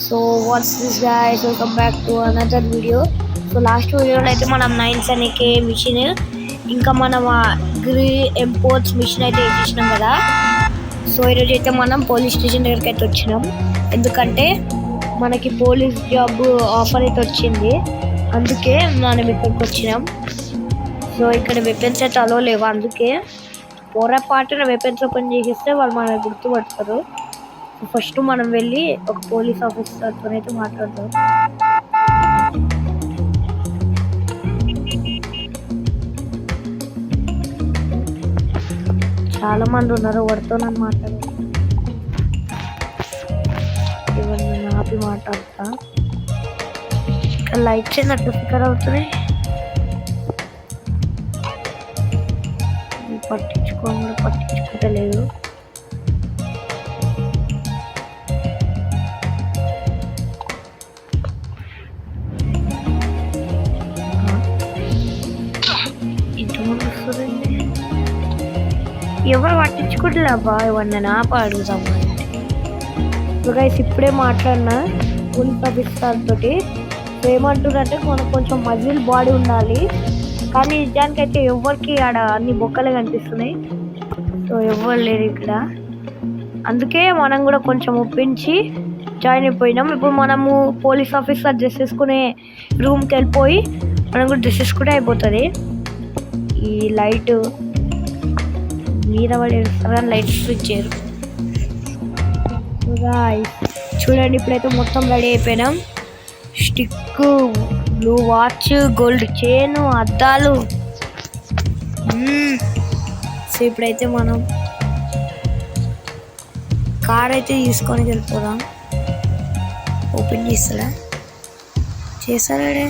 So what's this guys, welcome back to another video. So last వీడియోలో అయితే మనం 9 machine ఇంకా మనం అగ్రి ఇంపోర్ట్స్ మిషన్ అయితే వేసేసినాం కదా. సో ఈరోజు అయితే మనం పోలీస్ స్టేషన్ దగ్గరికి అయితే వచ్చినాం, ఎందుకంటే మనకి పోలీస్ జాబ్ ఆఫర్ అయితే వచ్చింది, అందుకే మనం ఇక్కడికి వచ్చినాం. సో ఇక్కడ వెపన్స్ అయితే అలో లేవు, అందుకే పొరపాటున వెపన్స్ ఓపెన్ చేసేస్తే వాళ్ళు మనల్ని గుర్తుపడతారు. ఫస్ట్ మనం వెళ్ళి ఒక పోలీస్ ఆఫీసర్తో అయితే మాట్లాడతాం. చాలా మంది ఉన్నారు, ఎవరితో నన్ను మాట్లాడాలి, ఎవరిని ఆపి మాట్లాడతా. లైట్స్ ఏంటంటే ఫికర్ అవుతున్నాయి, పట్టించుకోవట్లేదు. ఎవరు పట్టించుకుంటలే అబ్బా, ఎవరిని ఆప అడుగుతాము. ఇప్పుడే మాట్లాడినా పోలీస్ ఆఫీసర్ తోటి. ఏమంటున్నారంటే మనకు కొంచెం మజిల్ బాడీ ఉండాలి, కానీ నిజానికి అయితే ఎవరికి ఆడ అన్ని బొక్కలే కనిపిస్తున్నాయి. సో ఎవరు లేరు ఇక్కడ, అందుకే మనం కూడా కొంచెం ఒప్పించి జాయిన్ అయిపోయినాం. ఇప్పుడు మనము పోలీస్ ఆఫీసర్ డ్రెస్ వేసుకునే రూమ్కి వెళ్ళిపోయి మనం కూడా డ్రెస్ వేసుకుంటే అయిపోతుంది. ఈ లైట్ మీద పడేస్తారు, లైట్ స్విచ్ చేయరు. చూడండి, ఇప్పుడైతే మొత్తం రెడీ అయిపోయినాం. Stick, blue watch, gold chain, అద్దాలు. సో ఇప్పుడైతే మనం కార్ అయితే తీసుకొని వెళ్ళిపోదాం. ఓపెన్ చేస్తాడే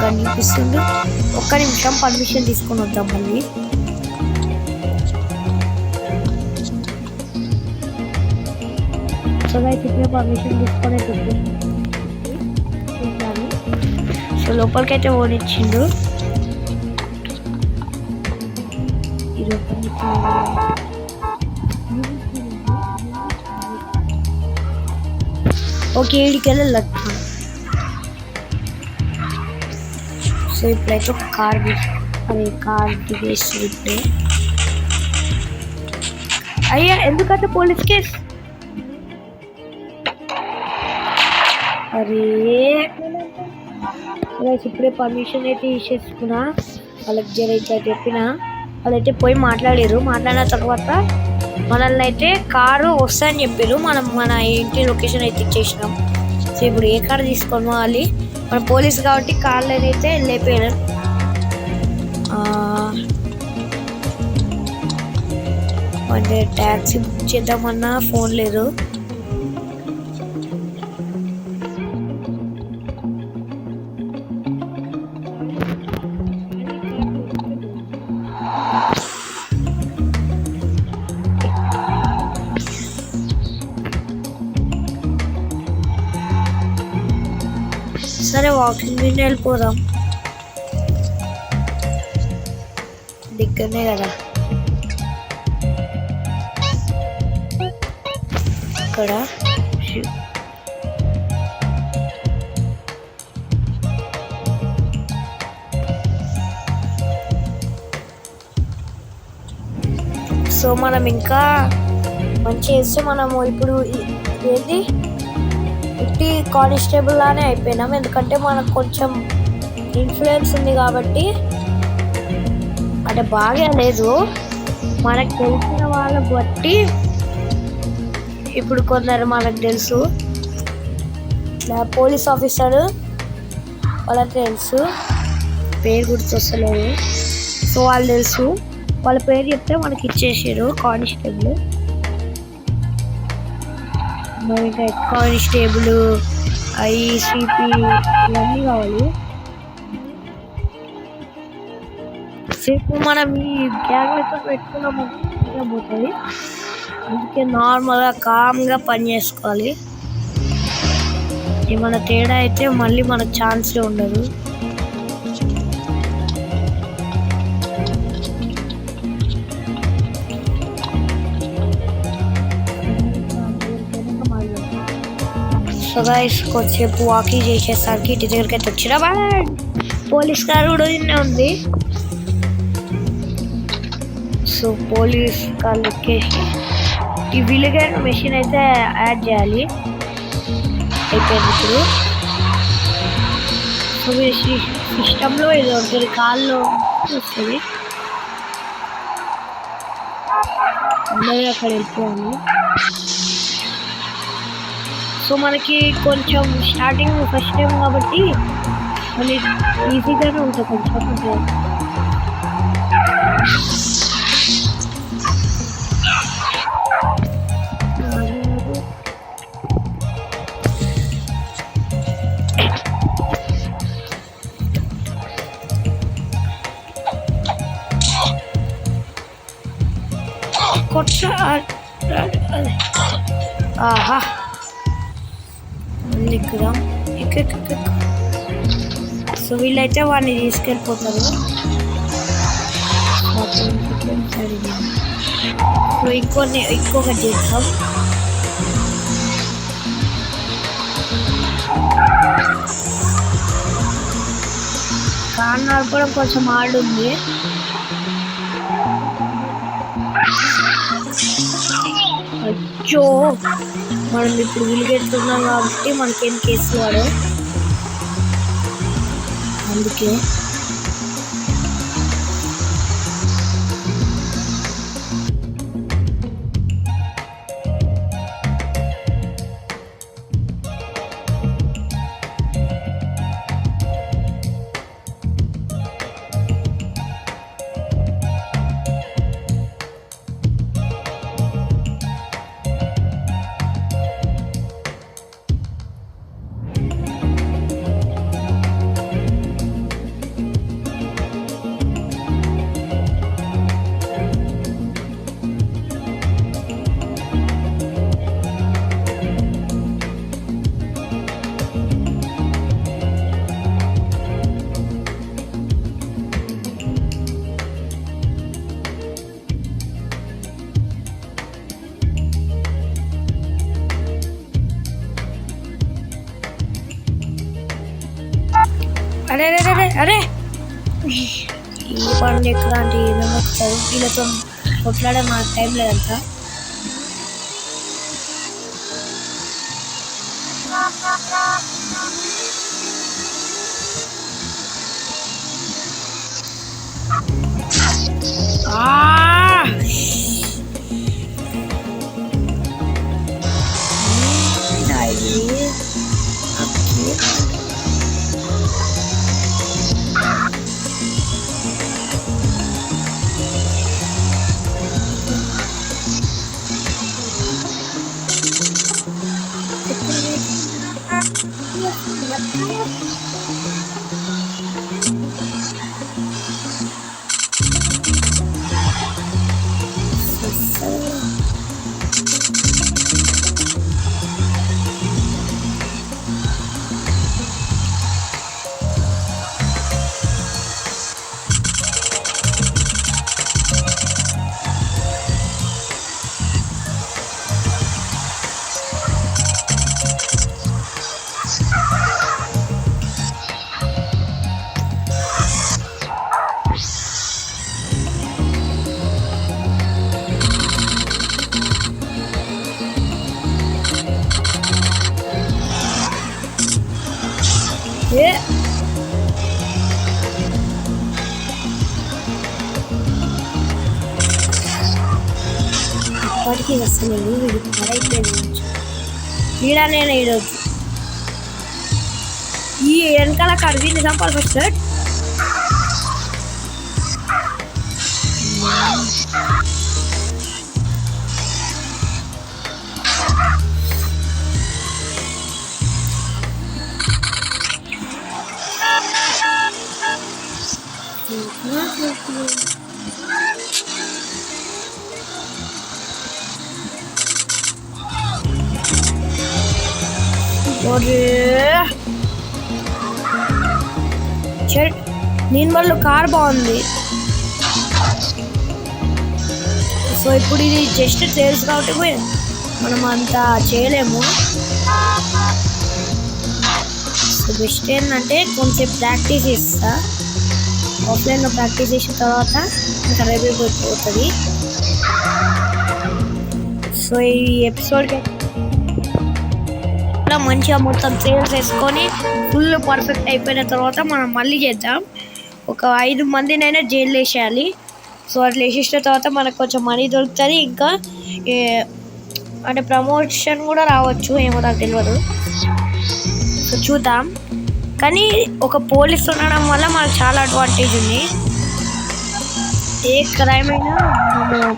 కనిపిస్తుంది. ఒక్క నిమిషం పర్మిషన్ తీసుకొని వద్దాం మళ్ళీ. సో ఇప్పుడే పర్మిషన్ తీసుకొని చూసాను. సో లోపలికైతే ఓడిచ్చిండు. ఓకే, ఈడికి వెళ్ళచ్చు. సో ఇప్పుడైతే ఒక కార్ దిగేస్తుంది. ఇప్పుడే అయ్యా, ఎందుకంటే పోలీస్ కేస్. అరే ఇప్పుడే పర్మిషన్ అయితే ఇచ్చేసుకున్నా. వాళ్ళకి జరైతే చెప్పిన వాళ్ళైతే పోయి మాట్లాడిన తర్వాత మనల్ని అయితే కారు వస్తాయని చెప్పారు. మనం మన ఇంటి లొకేషన్ అయితే ఇచ్చేసినాం. సో ఇప్పుడు ఏ కారు తీసుకొని పోవాలి, మన పోలీస్ కాబట్టి కార్లు అయితే వెళ్ళిపోయారు. అంటే ట్యాక్సీ బుక్ చేద్దామన్నా ఫోన్ లేదు. సరే, వాకింగ్ మీద వెళ్ళిపోదాం, దగ్గరనే కదా. ఇక్కడ సో మనం ఇంకా మంచి చేస్తే మనము ఇప్పుడు ఏంటి ఇట్టి కానిస్టేబుల్ లానే అయిపోయినాం, ఎందుకంటే మనకు కొంచెం ఇన్ఫ్లుయెన్స్ ఉంది కాబట్టి. అంటే బాగా లేదు, మనకు తెలిసిన వాళ్ళ బట్టి ఇప్పుడు కొందరు మనకు తెలుసు. పోలీస్ ఆఫీసర్ వాళ్ళకి తెలుసు, పేరు గుర్తొస్తలేదు. సో వాళ్ళు తెలుసు, వాళ్ళ పేరు చెప్తే మనకి ఇచ్చేసారు కానిస్టేబుల్. మరి హెడ్ కానిస్టేబుల్, ఐసిపి ఇవన్నీ కావాలి. సేపు మనం ఈ గ్యాంగ్లతో పెట్టుకున్నాము పోతుంది, అందుకే నార్మల్గా కామ్గా పని చేసుకోవాలి. ఏమైనా తేడా అయితే మళ్ళీ మనకు ఛాన్సే ఉండదు. సో గైస్ కొద్దిసేపు వాకింగ్ చేసేసరికి ఇంటి దగ్గరికి అయితే వచ్చినా పోలీస్ కార్ కూడా ఉంది. సో పోలీస్ కార్ ఎక్కేసి ఈ విలిగేట్ మెషిన్ అయితే యాడ్ చేయాలి. అయిపోయింది ఇప్పుడు. సో సిస్టంలో ఇది ఉంటుంది, కాల్లో వస్తుంది. అందరూ అక్కడ వెళ్ళిపోయాము. సో మనకి కొంచెం స్టార్టింగ్ ఫస్ట్ టైం కాబట్టి మళ్ళీ ఈజీగానే ఉంటుంది కొంచెం. ఆహా ఎక్కుదాం. సో వీళ్ళైతే వాడిని తీసుకెళ్ళిపోతారు. సో ఇంకొకటి చేస్తాం. కార్ నడపడం కొంచెం హార్డ్ ఉంది. అచ్చో మనం ఇప్పుడు విలిగెడుతున్నాం కాబట్టి మనకేం కేసు వాడు, అందుకే అరే అరే అరే అరే ఈ పండు ఎక్కడానికి ఏదైనా వస్తుంది. వీళ్ళతో కొట్లాడే మాకు టైం లేదంతా. ఇప్పటికీ అసలు వీడి పడైపోయింది. వీడనే ఈరోజు ఈ వెనకాల కడిగి చంపాలి ఫస్ట్. నేను వాళ్ళు కార్ బాగుంది. సో ఇప్పుడు ఇది జస్ట్ సేల్స్ కాబట్టి మనం అంతా చేయలేము. సో బెస్ట్ ఏంటంటే కొంచెం ప్రాక్టీస్ చేస్తా, ఆఫ్లైన్లో ప్రాక్టీస్ చేసిన తర్వాత ఇంకా రివ్యూ పోతుంది. సో ఈ ఎపిసోడ్కి మంచిగా మొత్తం సేల్స్ వేసుకొని ఫుల్ పర్ఫెక్ట్ అయిపోయిన తర్వాత మనం మళ్ళీ చేద్దాం. ఒక 5 మందినైనా జైలు వేసేయాలి. సో అట్లా వేసేసిన తర్వాత మనకు కొంచెం మనీ దొరుకుతుంది, ఇంకా అంటే ప్రమోషన్ కూడా రావచ్చు, ఏమో నాకు తెలియదు. సో చూద్దాం. కానీ ఒక పోలీస్ ఉండడం వల్ల మనకు చాలా అడ్వాంటేజ్ ఉంది. ఏ క్రైమ్ అయినా మనం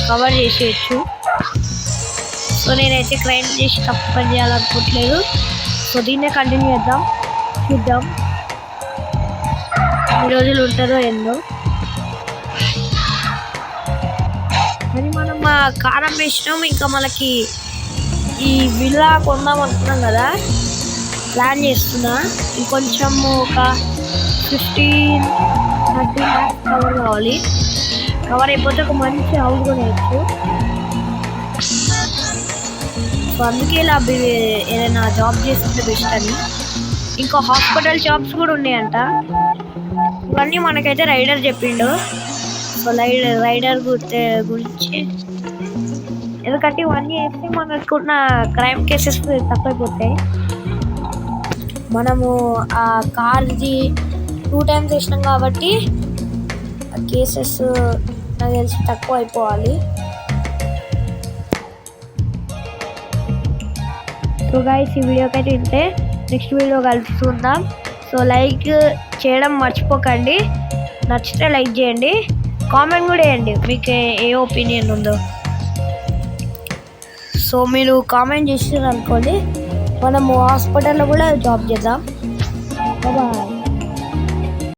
కవర్ చేసేయచ్చు. సో నేనైతే క్రైమ్ చేసి తప్పు పని చేయాలనుకోవట్లేదు. సో దీన్నే కంటిన్యూ చేద్దాం, చూద్దాం ఎన్ని రోజులు ఉంటారో ఏందో. కానీ మనం కారం వేసినాం, ఇంకా మనకి ఈ విల్లా కొందాం అనుకున్నాం కదా, ప్లాన్ చేస్తున్నా. ఇంకొంచెం ఒక 15-30 lakhs కవర్ కావాలి. కవర్ అయిపోతే ఒక మంచి హౌస్ కొనేయచ్చు. సో అందుకే ఇలా ఏదైనా జాబ్ చేసుకుంటే బెస్ట్ అని. ఇంకా హాస్పిటల్ జాబ్స్ కూడా ఉన్నాయంట. ఇవన్నీ మనకైతే రైడర్ చెప్పిండు. సో రైడర్ గురించి, ఎందుకంటే ఇవన్నీ వేస్తే మనకున్న క్రైమ్ కేసెస్ తక్కువైపోతాయి. మనము ఆ కార్ది 2 times వేసినాం కాబట్టి ఆ కేసెస్ నాకు తెలిసి తక్కువ అయిపోవాలి. సో గైస్ ఈ వీడియోకి అయితే ఇంతే, నెక్స్ట్ వీడియో కలుసుకుందాం. సో లైక్ చేయడం మర్చిపోకండి, నచ్చితే లైక్ చేయండి, కామెంట్ కూడా వేయండి మీకు ఏ ఒపీనియన్ ఉందో. సో మీరు కామెంట్ చేసారు అనుకోండి, మనము హాస్పిటల్లో కూడా జాబ్ చేద్దాం. బాయ్.